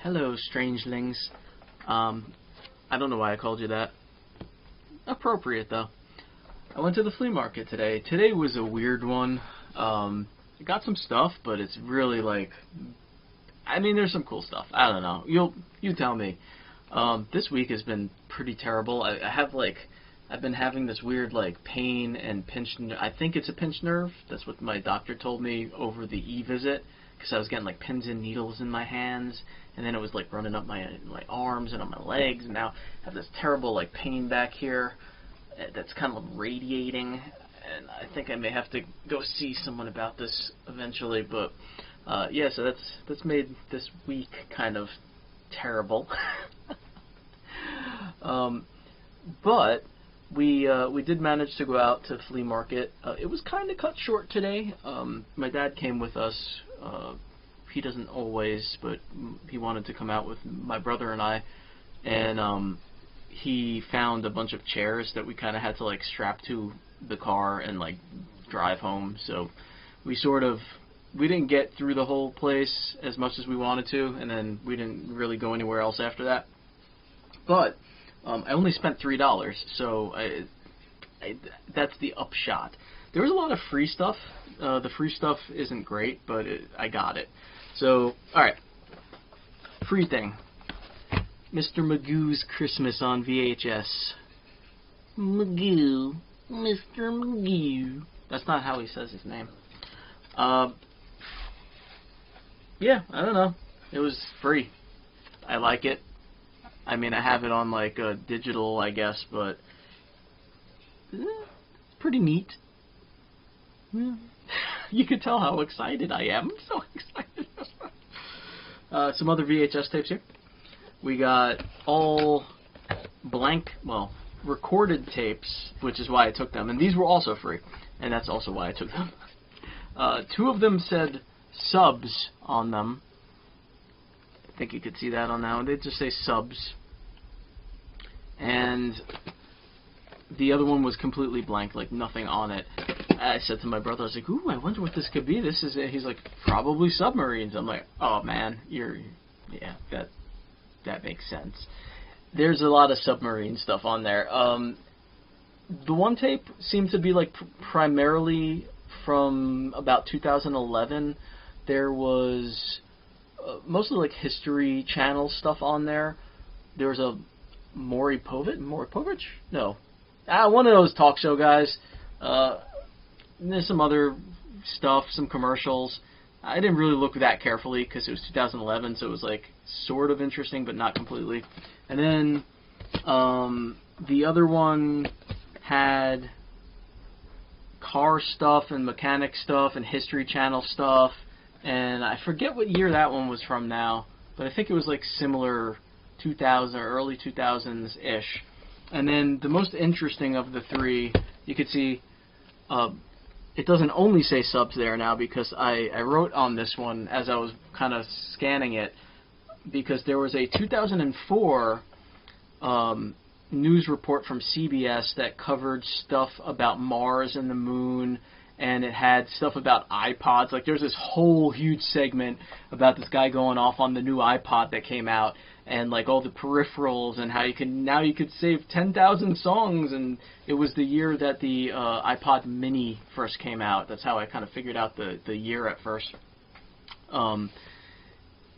Hello, strangelings. I don't know why I called you that. Appropriate, though. I went to the flea market today. Today was a weird one. I got some stuff, but it's really like... I mean, there's some cool stuff. I don't know. You tell me. This week has been pretty terrible. I've been having this weird, like, pain and pinched... I think it's a pinched nerve. That's what my doctor told me over the e-visit. Because I was getting, like, pins and needles in my hands. And then it was, like, running up my arms and on my legs. And now I have this terrible, like, pain back here that's kind of radiating. And I think I may have to go see someone about this eventually. But, yeah, so that's made this week kind of terrible. But we did manage to go out to flea market. It was kind of cut short today. My dad came with us. He doesn't always, but he wanted to come out with my brother and I. And he found a bunch of chairs that we kind of had to like strap to the car and like drive home. So we didn't get through the whole place as much as we wanted to, and then we didn't really go anywhere else after that. But I only spent $3, so that's the upshot. There was a lot of free stuff. The free stuff isn't great, but I got it. So, alright. Free thing. Mr. Magoo's Christmas on VHS. Magoo. Mr. Magoo. That's not how he says his name. Yeah, I don't know. It was free. I like it. I mean, I have it on, like, digital, I guess, but it's pretty neat. You could tell how excited I am. I'm so excited. Some other VHS tapes here. We got all blank, well, recorded tapes, which is why I took them. And these were also free, and that's also why I took them. Two of them said subs on them. I think you could see that on that one. They just say subs. And the other one was completely blank, like nothing on it. I said to my brother, I was like, ooh, I wonder what this could be. This is it. He's like, probably submarines. I'm like, oh man, yeah, that makes sense. There's a lot of submarine stuff on there. The one tape seemed to be like primarily from about 2011. There was mostly like History Channel stuff on there. There was a Maury Povich? No. One of those talk show guys. There's some other stuff, some commercials. I didn't really look that carefully because it was 2011, so it was like sort of interesting, but not completely. And then the other one had car stuff and mechanic stuff and History Channel stuff. And I forget what year that one was from now, but I think it was like similar 2000 or early 2000s-ish. And then the most interesting of the three, you could see, it doesn't only say subs there now because I wrote on this one as I was kind of scanning it, because there was a 2004 news report from CBS that covered stuff about Mars and the moon, and it had stuff about iPods. Like, there's this whole huge segment about this guy going off on the new iPod that came out, and like all the peripherals and how you could save 10,000 songs, and it was the year that the iPod Mini first came out. That's how I kind of figured out the year at first.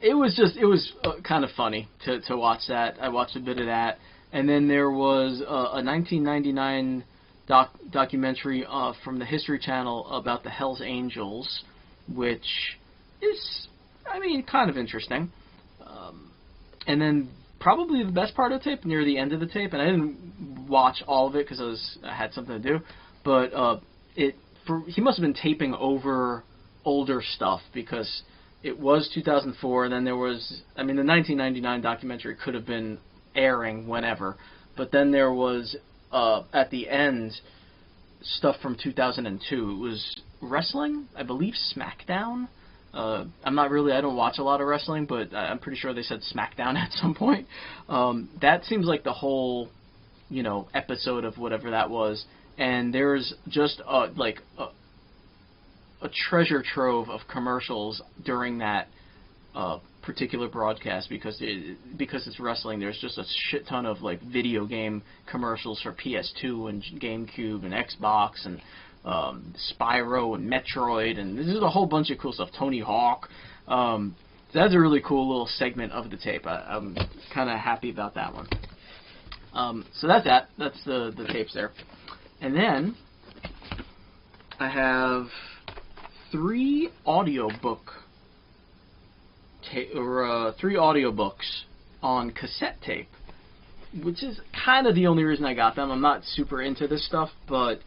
It was kind of funny to watch that. I watched a bit of that, and then there was a 1999 documentary from the History Channel about the Hells Angels, which is, I mean, kind of interesting. And then probably the best part of the tape, near the end of the tape, and I didn't watch all of it because I had something to do, but he must have been taping over older stuff because it was 2004, and then there was, I mean, the 1999 documentary could have been airing whenever, but then there was, at the end, stuff from 2002. It was wrestling, I believe SmackDown. I don't watch a lot of wrestling, but I'm pretty sure they said SmackDown at some point. That seems like the whole, episode of whatever that was. And there's just a treasure trove of commercials during that particular broadcast because it's wrestling. There's just a shit ton of like video game commercials for PS2 and GameCube and Xbox and Spyro and Metroid, and this is a whole bunch of cool stuff. Tony Hawk. So that's a really cool little segment of the tape. I'm kind of happy about that one. So that's that. That's the tapes there. And then I have 3 audiobooks on cassette tape, which is kind of the only reason I got them. I'm not super into this stuff, but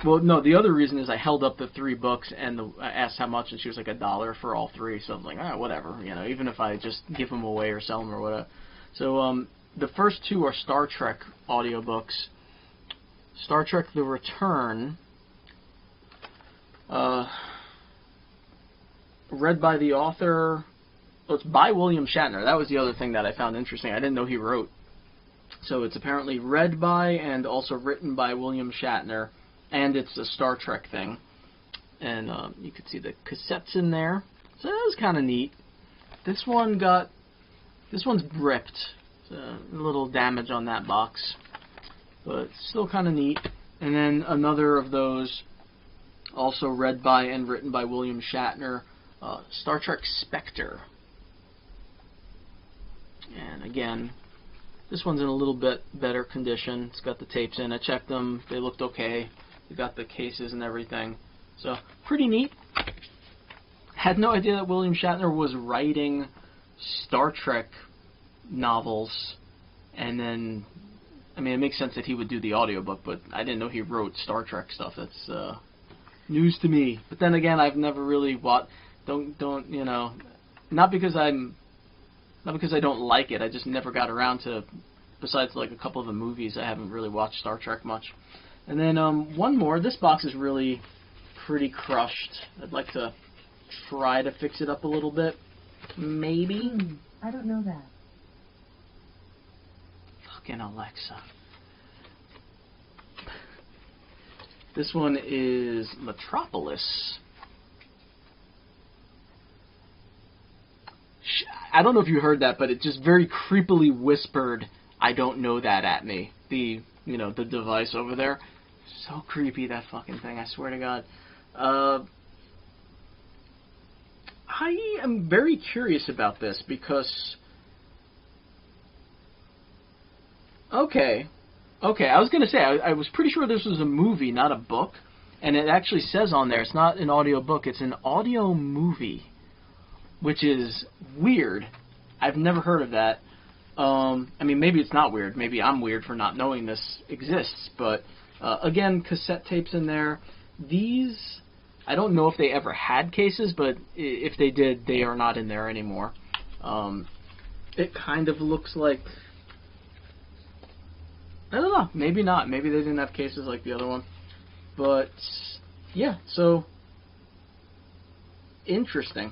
well, no, the other reason is I held up the 3 books and I asked how much, and she was like $1 for all 3. So I was like, whatever, you know, even if I just give them away or sell them or whatever. So the first 2 are Star Trek audiobooks. Star Trek: The Return, read by the author. Well, it's by William Shatner. That was the other thing that I found interesting. I didn't know he wrote. So it's apparently read by and also written by William Shatner, and it's a Star Trek thing. And you can see the cassettes in there. So that was kind of neat. This one's ripped. A little damage on that box, but still kind of neat. And then another of those, also read by and written by William Shatner, Star Trek Spectre. And again, this one's in a little bit better condition. It's got the tapes in. I checked them. They looked okay. They got the cases and everything. So, pretty neat. Had no idea that William Shatner was writing Star Trek novels, and then, I mean, it makes sense that he would do the audiobook, but I didn't know he wrote Star Trek stuff. That's news to me. But then again, I've never really watched. Don't you know? Not because I don't like it. I just never got around to. Besides like a couple of the movies, I haven't really watched Star Trek much. And then one more. This box is really pretty crushed. I'd like to try to fix it up a little bit. Maybe. I don't know that. Fucking Alexa. This one is Metropolis. I don't know if you heard that, but it just very creepily whispered, "I don't know that" at me. The device over there. So creepy, that fucking thing, I swear to God. I am very curious about this because... Okay, I was going to say, I was pretty sure this was a movie, not a book. And it actually says on there, it's not an audio book, it's an audio movie. Which is weird. I've never heard of that. I mean, maybe it's not weird. Maybe I'm weird for not knowing this exists. But, again, cassette tapes in there. These, I don't know if they ever had cases, but if they did, they are not in there anymore. It kind of looks like... I don't know. Maybe not. Maybe they didn't have cases like the other one. But, yeah, so... Interesting.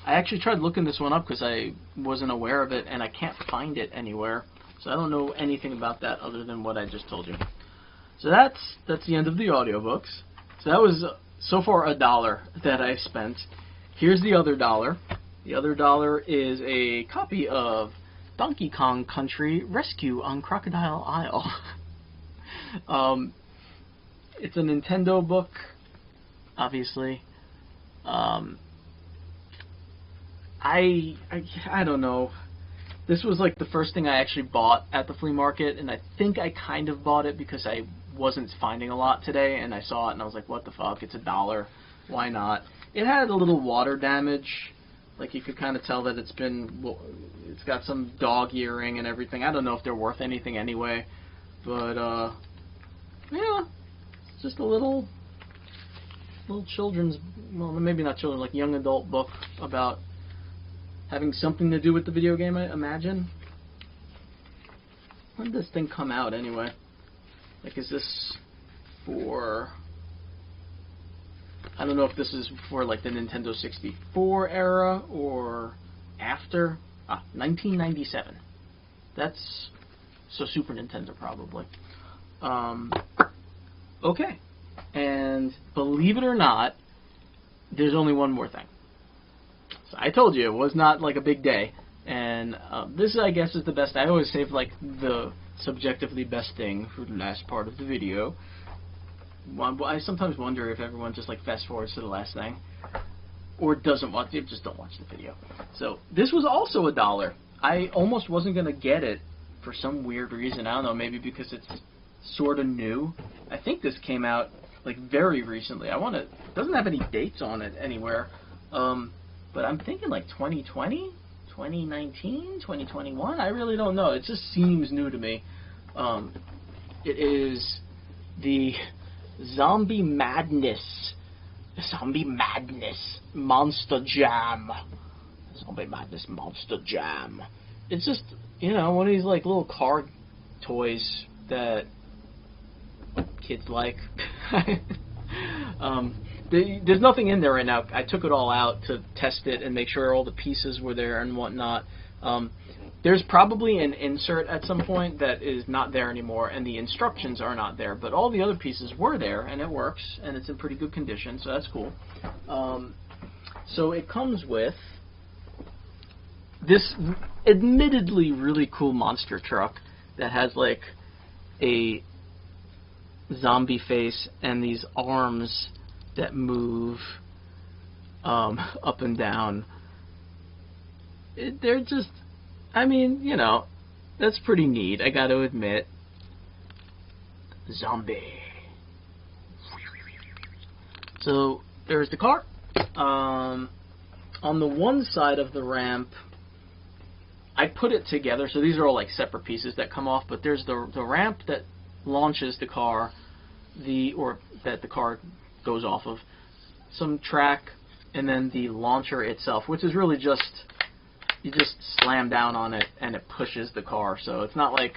I actually tried looking this one up because I wasn't aware of it, and I can't find it anywhere. So I don't know anything about that other than what I just told you. So that's the end of the audiobooks. So that was, so far, $1 that I spent. Here's the other $1. The other $1 is a copy of Donkey Kong Country Rescue on Crocodile Isle. It's a Nintendo book, obviously. I don't know. This was like the first thing I actually bought at the flea market, and I think I kind of bought it because I wasn't finding a lot today, and I saw it and I was like, what the fuck, it's $1, why not? It had a little water damage, like you could kind of tell that it's got some dog earring and everything. I don't know if they're worth anything anyway, but yeah, it's just a little children's, well, maybe not children, like young adult book about having something to do with the video game, I imagine. When did this thing come out anyway? Like, is this for... I don't know if this is for like the Nintendo 64 era or after. 1997. That's... so Super Nintendo probably. Okay. And believe it or not, there's only one more thing. So I told you it was not like a big day, and this I guess is the best. I always save like the subjectively best thing for the last part of the video. I sometimes wonder if everyone just like fast forwards to the last thing, or doesn't watch it, just don't watch the video. So this was also $1. I almost wasn't gonna get it for some weird reason. I don't know, maybe because it's sort of new. I think this came out like very recently. It doesn't have any dates on it anywhere, but I'm thinking like 2020, 2019, 2021. I really don't know. It just seems new to me. It is the Zombie Madness Monster Jam. Zombie Madness Monster Jam. It's just, one of these like little car toys that kids like. There's nothing in there right now. I took it all out to test it and make sure all the pieces were there and whatnot. There's probably an insert at some point that is not there anymore, and the instructions are not there, but all the other pieces were there, and it works, and it's in pretty good condition, so that's cool. So it comes with this admittedly really cool monster truck that has like a zombie face and these arms that move up and down. They're just, that's pretty neat, I gotta admit. Zombie. So there's the car. On the one side of the ramp, I put it together, so these are all like separate pieces that come off, but there's the ramp that launches the car, or that the car goes off of, some track, and then the launcher itself, which is really just, you just slam down on it and it pushes the car. So it's not like,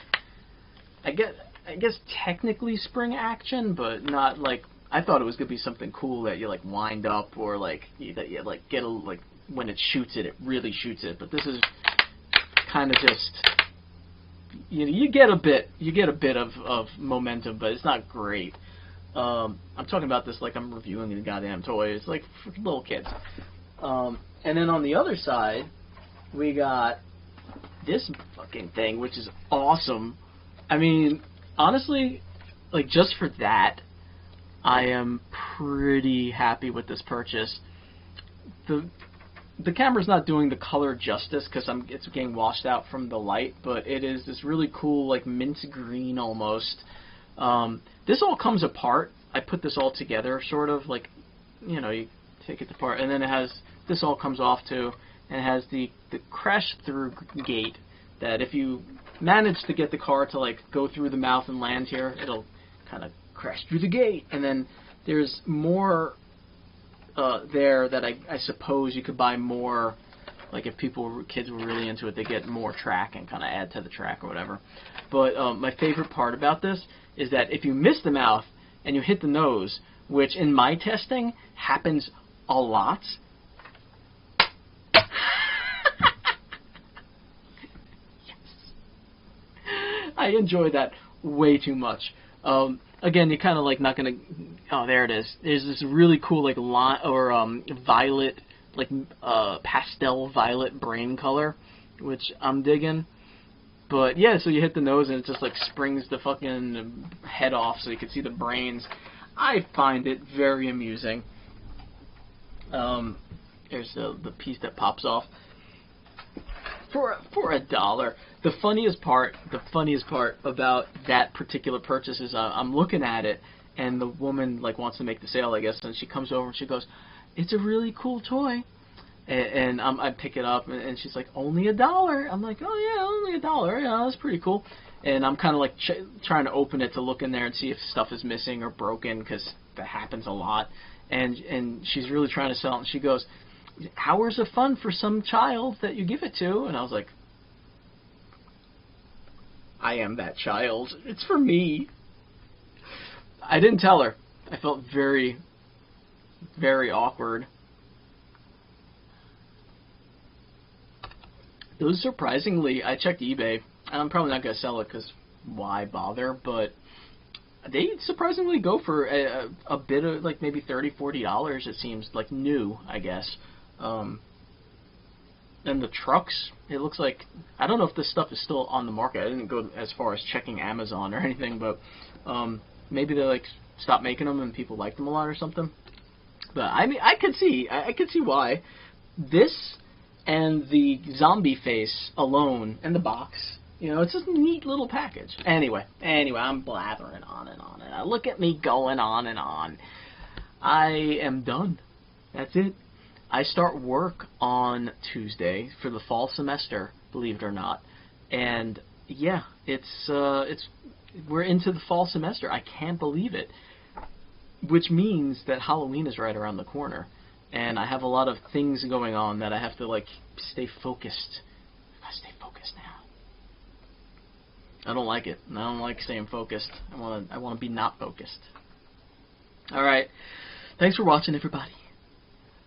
I guess technically spring action, but not like, I thought it was gonna be something cool that you like wind up, or like that you like get like when it shoots it really shoots it. But this is kind of just, you get a bit of momentum, but it's not great. I'm talking about this like I'm reviewing the goddamn toy. It's like for little kids. And then on the other side, we got this fucking thing, which is awesome. I mean, honestly, like just for that, I am pretty happy with this purchase. The camera's not doing the color justice because it's getting washed out from the light, but it is this really cool, like mint green almost. This all comes apart. I put this all together, sort of like, you take it apart, and then it has, this all comes off too, and it has the crash through gate that if you manage to get the car to like go through the mouth and land here, it'll kind of crash through the gate. And then there's more there that I suppose you could buy more, like if kids were really into it, they get more track and kind of add to the track or whatever. But my favorite part about this is that if you miss the mouth and you hit the nose, which in my testing happens a lot, I enjoy that way too much. Again, you're kind of like not gonna. Oh, there it is. There's this really cool like violet, like pastel violet brain color, which I'm digging. But yeah, so you hit the nose and it just like springs the fucking head off, so you can see the brains. I find it very amusing. There's the piece that pops off for $1. The funniest part about that particular purchase is I'm looking at it, and the woman like wants to make the sale, I guess, and she comes over and she goes, "It's a really cool toy," and I pick it up, and she's like, "Only $1." I'm like, "Oh yeah, only $1. Yeah, that's pretty cool." And I'm kind of like trying to open it to look in there and see if stuff is missing or broken, because that happens a lot. And she's really trying to sell it, and she goes, "Hours of fun for some child that you give it to." And I was like, I am that child. It's for me. I didn't tell her. I felt very, very awkward. Those surprisingly, I checked eBay. I'm probably not going to sell it because why bother? But they surprisingly go for a bit of like maybe $30, $40. It seems like new, I guess. And the trucks, it looks like, I don't know if this stuff is still on the market. I didn't go as far as checking Amazon or anything, but maybe they like stopped making them and people like them a lot or something. But I mean, I could see why. This and the zombie face alone and the box, you know, it's a neat little package. Anyway, I'm blathering on and on. And look at me going on and on. I am done. That's it. I start work on Tuesday for the fall semester, believe it or not. And yeah, we're into the fall semester. I can't believe it. Which means that Halloween is right around the corner. And I have a lot of things going on that I have to like stay focused. I gotta stay focused now. I don't like it. I don't like staying focused. I wanna be not focused. Alright. Thanks for watching, everybody.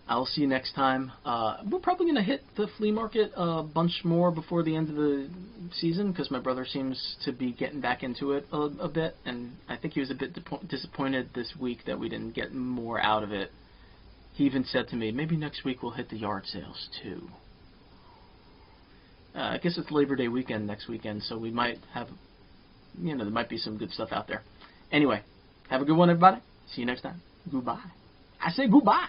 I'll see you next time. We're probably going to hit the flea market a bunch more before the end of the season because my brother seems to be getting back into it a bit, and I think he was a bit disappointed this week that we didn't get more out of it. He even said to me, maybe next week we'll hit the yard sales too. I guess it's Labor Day weekend next weekend, so we might have, you know, there might be some good stuff out there. Anyway, have a good one, everybody. See you next time. Goodbye. I say goodbye.